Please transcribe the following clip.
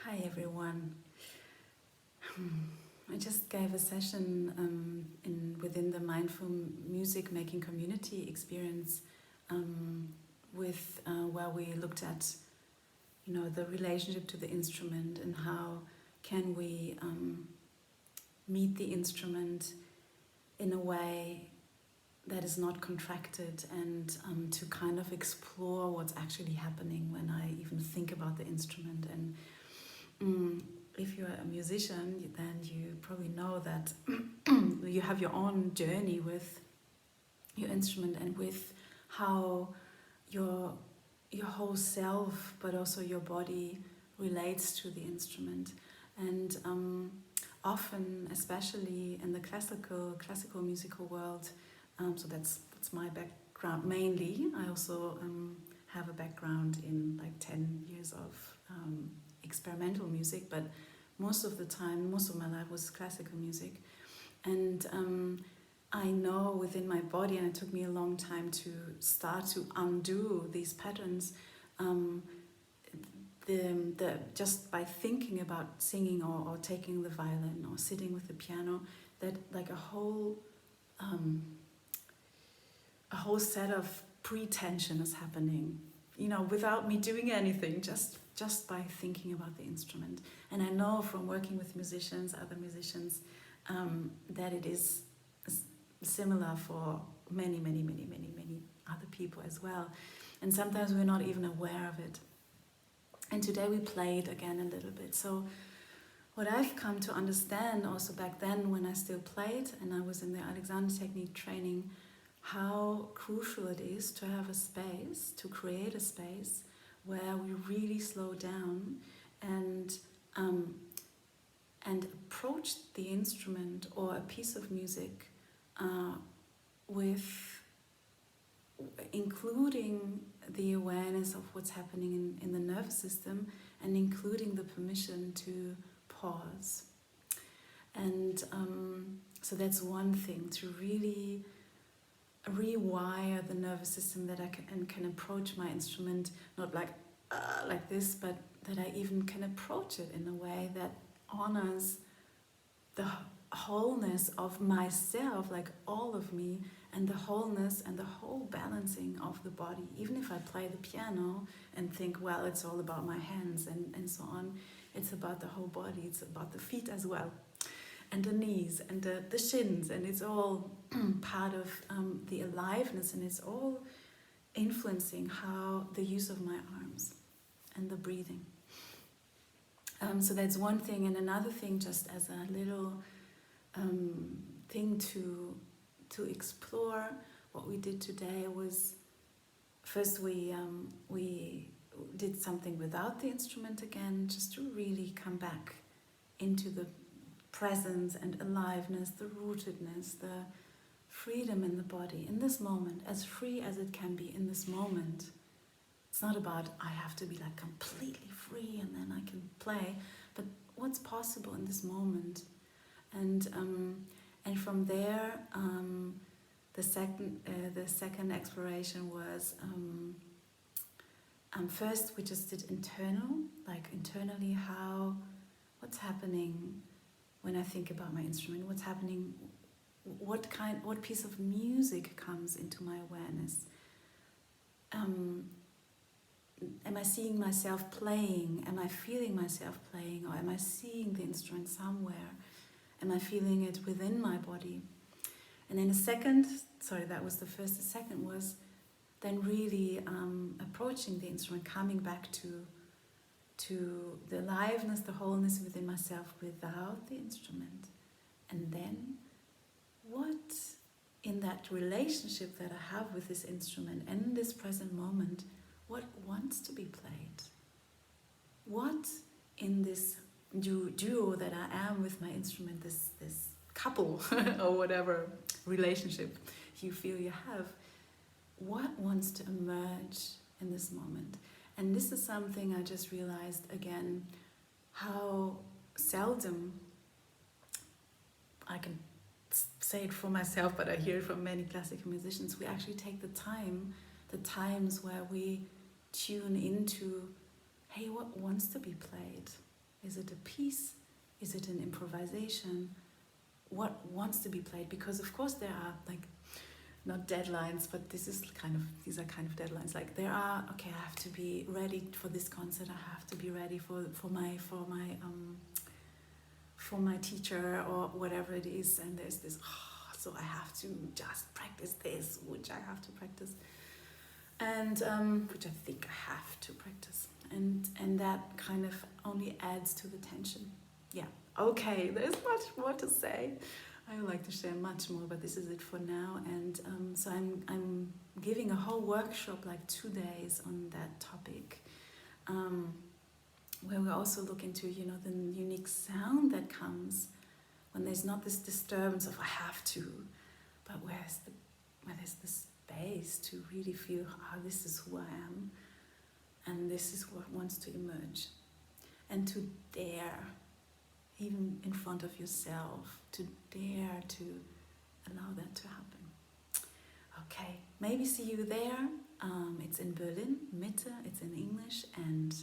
Hi everyone. I just gave a session within the mindful music making community experience where we looked at the relationship to the instrument and how can we meet the instrument in a way that is not contracted and to kind of explore what's actually happening when I even think about the instrument. And if you're a musician, then you probably know that you have your own journey with your instrument and with how your whole self, but also your body, relates to the instrument. And often, especially in the classical musical world, so that's my background mainly. I also have a background in like 10 years of experimental music, but most of my life was classical music. And I know within my body, and it took me a long time to start to undo these patterns, just by thinking about singing or taking the violin or sitting with the piano, that like a whole set of pretension is happening, without me doing anything, just by thinking about the instrument. And I know from working with other musicians, that it is similar for many other people as well. And sometimes we're not even aware of it. And today we played again a little bit. So what I've come to understand also back then when I still played and I was in the Alexander technique training, how crucial it is to have a space, to create a space where we really slow down and approach the instrument or a piece of music with including the awareness of what's happening in the nervous system and including the permission to pause. And so that's one thing, to really rewire the nervous system, that I can approach my instrument not like this, but that I even can approach it in a way that honors the wholeness of myself, like all of me, and the wholeness and the whole balancing of the body. Even if I play the piano and think, well, it's all about my hands and so on, it's about the whole body, it's about the feet as well, and the knees and the shins, and it's all part of the aliveness, and it's all influencing how the use of my arms and the breathing. So that's one thing. And another thing, just as a little thing to explore, what we did today was, first we did something without the instrument again, just to really come back into the presence and aliveness, the rootedness, the freedom in the body, in this moment, as free as it can be in this moment. It's not about I have to be like completely free and then I can play, but what's possible in this moment. And from there, the second exploration was first we just did internally what's happening when I think about my instrument, what's happening, what piece of music comes into my awareness. Am I seeing myself playing? Am I feeling myself playing? Or am I seeing the instrument somewhere? Am I feeling it within my body? And then that was the first. The second was then really approaching the instrument, coming back to the aliveness, the wholeness within myself without the instrument. And then what in that relationship that I have with this instrument and in this present moment, what wants to be played? What in this duo that I am with my instrument, this couple or whatever relationship you feel you have, what wants to emerge in this moment? And this is something I just realized again, how seldom I can say it for myself, but I hear it from many classical musicians, we actually take the times where we tune into, hey, what wants to be played? Is it a piece? Is it an improvisation? What wants to be played? Because of course there are like, not deadlines, but these are kind of deadlines. Like there are, okay, I have to be ready for this concert. I have to be ready for my teacher or whatever it is. And there's this, so I have to just practice this, which I have to practice, and which I think I have to practice, and that kind of only adds to the tension. Yeah. Okay. There's much more to say. I would like to share much more, but this is it for now. And so I'm giving a whole workshop, like 2 days, on that topic, where we also look into, you know, the unique sound that comes when there's not this disturbance of I have to, but where there's the space to really feel, this is who I am, and this is what wants to emerge, and to dare, even in front of yourself, to dare to allow that to happen. Okay, maybe see you there. It's in Berlin, Mitte, it's in English, and